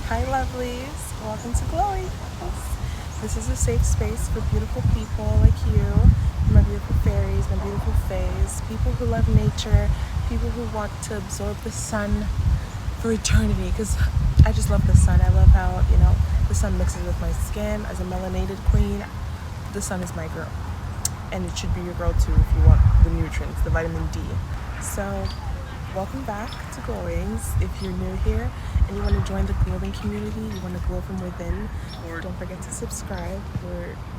Hi lovelies, welcome to Glowing. This is a safe space for beautiful people like you, my beautiful fairies, my beautiful fays, people who love nature, people who want to absorb the sun for eternity, because I just love the sun. I love how, the sun mixes with my skin. As a melanated queen, the sun is my girl. And it should be your girl too if you want the nutrients, the vitamin D. So welcome back to Glowings. If you're new here and you want to join the glowing community, you want to glow from within, don't forget to subscribe.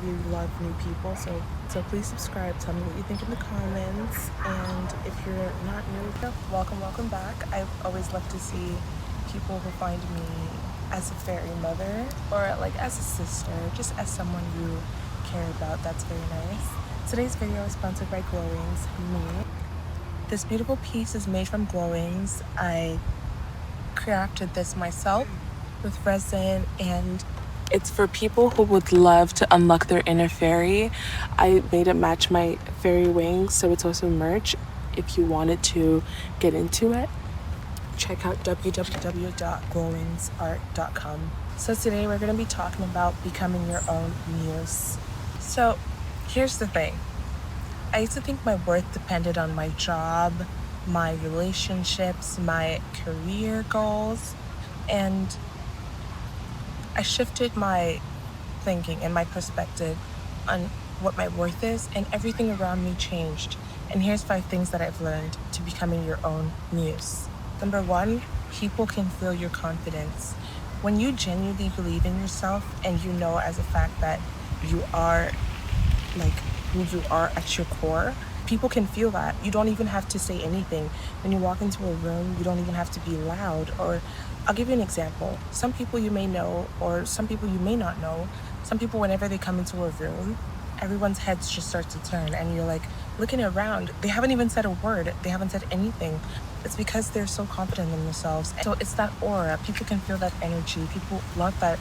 We love new people, so please subscribe. Tell me what you think in the comments. And if you're not new, welcome back. I always love to see people who find me as a fairy mother or like as a sister, just as someone you care about. That's very nice. Today's video is sponsored by Glowings, me. This beautiful piece is made from Glowings. I crafted this myself with resin, and it's for people who would love to unlock their inner fairy. I made it match my fairy wings, so it's also merch. If you wanted to get into it, check out www.glowingsart.com. So today we're going to be talking about becoming your own muse. So here's the thing. I used to think my worth depended on my job, my relationships, my career goals, and I shifted my thinking and my perspective on what my worth is, and everything around me changed. And here's 5 things that I've learned to becoming your own muse. Number 1, people can feel your confidence. When you genuinely believe in yourself and you know as a fact that you are like who you are at your core, people can feel that. You don't even have to say anything. When you walk into a room, you don't even have to be loud. Or I'll give you an example. Some people you may know, or some people you may not know. Some people, whenever they come into a room, everyone's heads just start to turn, and you're like looking around. They haven't even said a word. They haven't said anything. It's because they're so confident in themselves. So it's that aura. People can feel that energy. People love that.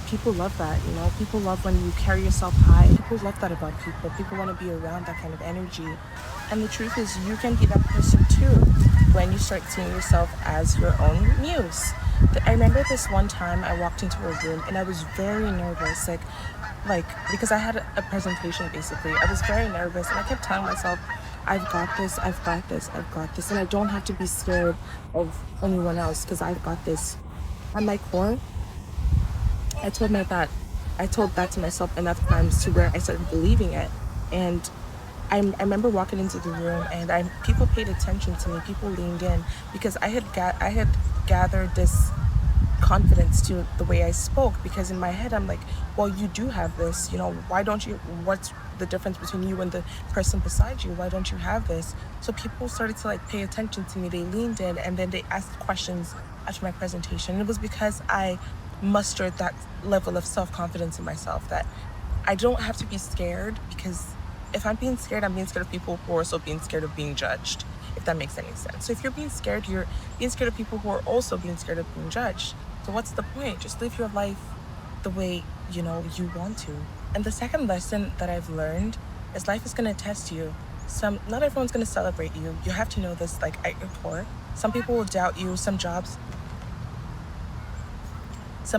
People love that, People love when you carry yourself high. People love that about people. People want to be around that kind of energy. And the truth is, you can be that person too when you start seeing yourself as your own muse. I remember this one time I walked into a room and I was very nervous, like because I had a presentation basically. I was very nervous and I kept telling myself, I've got this, I've got this, I've got this, and I don't have to be scared of anyone else because I've got this. At my core, I told that to myself enough times to where I started believing it. And I remember walking into the room and people paid attention to me. People leaned in because I had gathered this confidence to the way I spoke, because in my head I'm like, well, you do have this, why don't you? What's the difference between you and the person beside you? Why don't you have this? So people started to pay attention to me. They leaned in and then they asked questions after my presentation. It was because I mustered that level of self-confidence in myself that I don't have to be scared, because if I'm being scared, I'm being scared of people who are also being scared of being judged, if that makes any sense. So if you're being scared of people who are also being scared of being judged. So what's the point? Just live your life the way, you want to. And the second lesson that I've learned is life is going to test you. Not everyone's going to celebrate you. You have to know this, at your core. Some people will doubt you. Some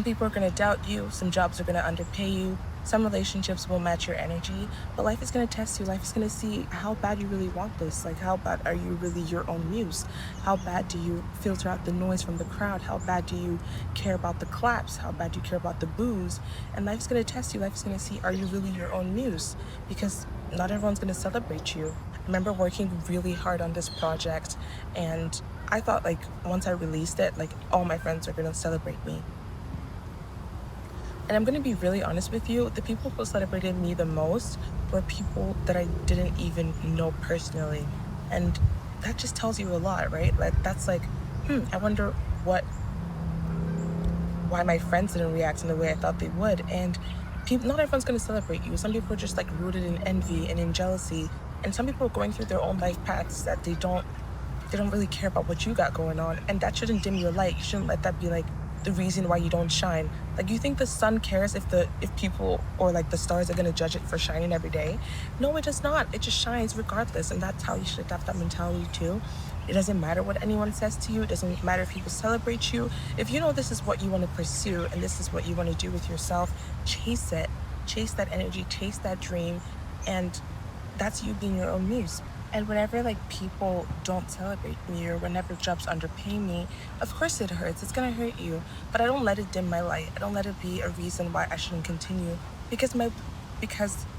people are going to doubt you. Some jobs are going to underpay you. Some relationships will match your energy. But life is going to test you. Life is going to see how bad you really want this. How bad are you really your own muse? How bad do you filter out the noise from the crowd? How bad do you care about the claps? How bad do you care about the boos? And life's going to test you. Life's going to see, are you really your own muse? Because not everyone's going to celebrate you. I remember working really hard on this project, and I thought once I released it, all my friends are going to celebrate me. And I'm going to be really honest with you, the people who celebrated me the most were people that I didn't even know personally. And that just tells you a lot, right? That's I wonder why my friends didn't react in the way I thought they would. And not everyone's going to celebrate you. Some people are just rooted in envy and in jealousy. And some people are going through their own life paths that they don't really care about what you got going on. And that shouldn't dim your light. You shouldn't let that be the reason why you don't shine. You think the sun cares if people or the stars are going to judge it for shining every day? No, it does not. It just shines regardless. And that's how you should adopt that mentality too. It doesn't matter what anyone says to you. It doesn't matter if people celebrate you. If you know this is what you want to pursue and this is what you want to do with yourself, chase it. Chase that energy, chase that dream, and that's you being your own muse. And whenever like people don't celebrate me or whenever jobs underpay me, of course it hurts. It's gonna hurt you. But I don't let it dim my light. I don't let it be a reason why I shouldn't continue. Because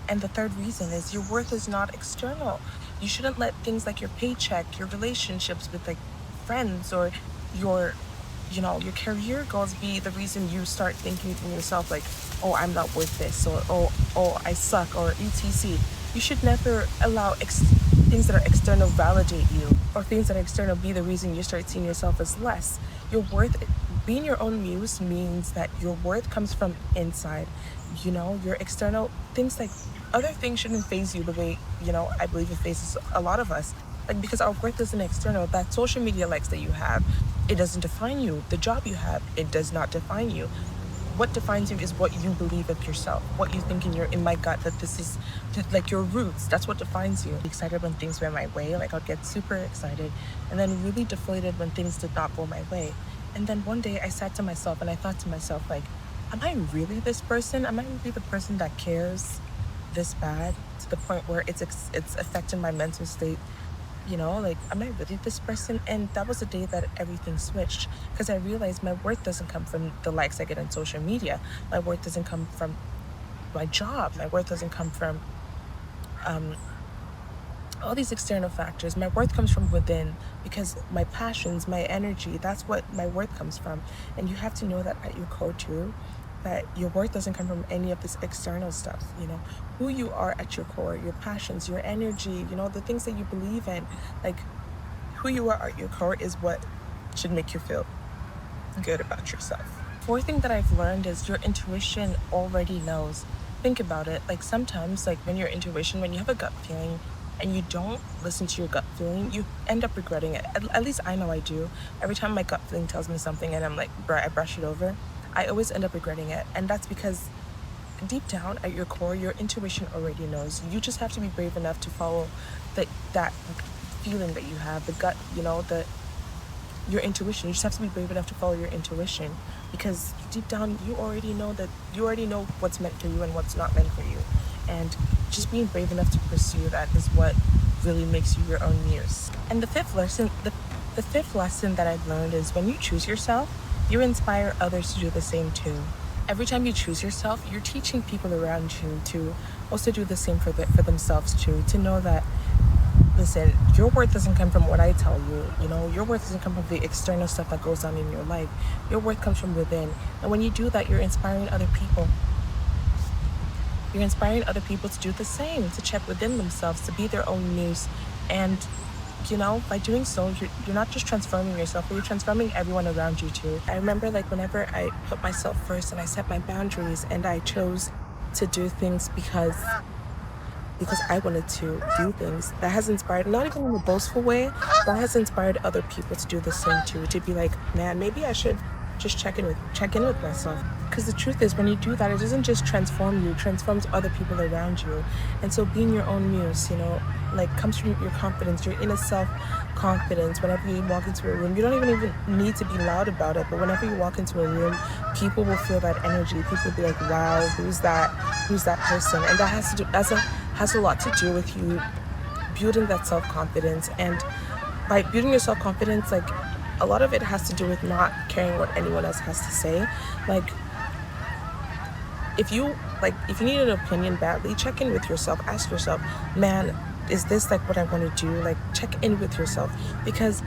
and the third reason is your worth is not external. You shouldn't let things like your paycheck, your relationships with like friends, or your your career goals be the reason you start thinking to yourself like, oh, I'm not worth this, or oh, I suck, or etc. You should never allow things that are external validate you, or things that are external be the reason you start seeing yourself as less. Your worth, being your own muse, means that your worth comes from inside. Your external things, like other things, shouldn't phase you the way I believe it phases a lot of us. Like, because our worth isn't external. That social media likes that you have, it doesn't define you. The job you have, it does not define you. What defines you is what you believe of yourself, what you think in my gut that this is like your roots. That's what defines you. Excited when things went my way, like I'd get super excited, and then really deflated when things did not go my way. And then one day I sat to myself and I thought to myself, like, am I really this person? Am I really the person that cares this bad to the point where it's affecting my mental state? Like, am I really this person? And that was the day that everything switched, because I realized my worth doesn't come from the likes I get on social media. My worth doesn't come from my job. My worth doesn't come from all these external factors. My worth comes from within, because my passions, my energy, that's what my worth comes from. And you have to know that at your core too, that your worth doesn't come from any of this external stuff. Who you are at your core, your passions, your energy, the things that you believe in, like who you are at your core is what should make you feel good about yourself. Fourth thing that I've learned is your intuition already knows. Think about it. Like, sometimes, like, when you have a gut feeling and you don't listen to your gut feeling, you end up regretting it. At least I know I do. Every time my gut feeling tells me something and I'm like, I brush it over, I always end up regretting it. And that's because deep down at your core, your intuition already knows. You just have to be brave enough to follow that feeling that you have, the gut, your intuition. You just have to be brave enough to follow your intuition, because deep down you already know what's meant for you and what's not meant for you. And just being brave enough to pursue that is what really makes you your own muse. And the fifth lesson that I've learned is, when you choose yourself, you inspire others to do the same too. Every time you choose yourself, you're teaching people around you to also do the same for themselves too. To know that, listen, your worth doesn't come from what I tell you. Your worth doesn't come from the external stuff that goes on in your life. Your worth comes from within. And when you do that, you're inspiring other people. You're inspiring other people to do the same, to check within themselves, to be their own muse. And by doing so, you're not just transforming yourself, but you're transforming everyone around you too. I remember, like, whenever I put myself first and I set my boundaries and I chose to do things because I wanted to do things, that has inspired, not even in a boastful way, that has inspired other people to do the same too, to be like, man, maybe I should just check in with myself. Because the truth is, when you do that, it doesn't just transform you, it transforms other people around you. And so being your own muse, like, comes from your confidence, your inner self-confidence. Whenever you walk into a room, you don't even need to be loud about it, but whenever you walk into a room, people will feel that energy. People will be like, wow, who's that person? And that has a lot to do with you building that self-confidence. And by building your self-confidence, like, a lot of it has to do with not caring what anyone else has to say. Like, if you need an opinion badly, check in with yourself. Ask yourself, man, is this like what I want to do? Like, check in with yourself, because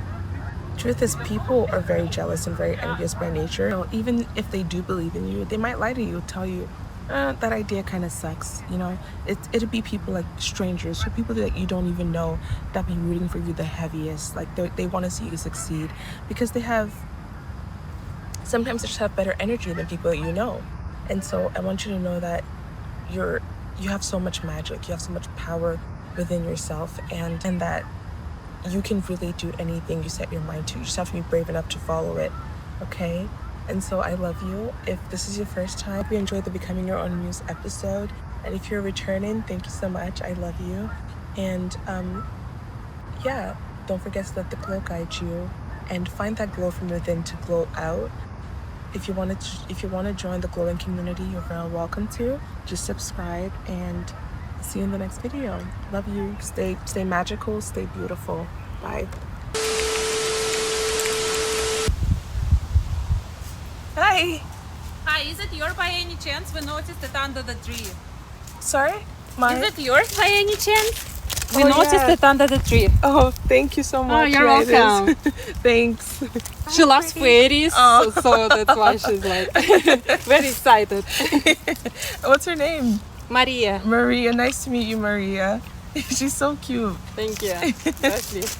truth is, people are very jealous and very envious by nature. Even if they do believe in you, they might lie to you, tell you, that idea kind of sucks. It'll be people like strangers, or people that you don't even know, that be rooting for you the heaviest. Like, they want to see you succeed, because sometimes they just have better energy than people that you know. And so I want you to know that you have so much magic, you have so much power within yourself, and that you can really do anything you set your mind to. You just have to be brave enough to follow it, okay? And so I love you. If this is your first time, I hope you enjoyed the Becoming Your Own Muse episode. And if you're returning, thank you so much. I love you. And yeah, don't forget to let the glow guide you and find that glow from within to glow out. If you want to join the glowing community, you're very welcome to. Just subscribe and see you in the next video. Love you. Stay magical, stay beautiful. Bye. Hi. Hi, is it yours by any chance? We noticed it under the tree. Sorry? Is it yours by any chance? We Oh, noticed yeah. it under the tree. Oh, thank you so much. you're Yeah, it is. welcome. Thanks. She loves fairies, Oh. so that's why she's like very excited. What's her name? Maria. Maria. Nice to meet you, Maria. She's so cute. Thank you. That's it.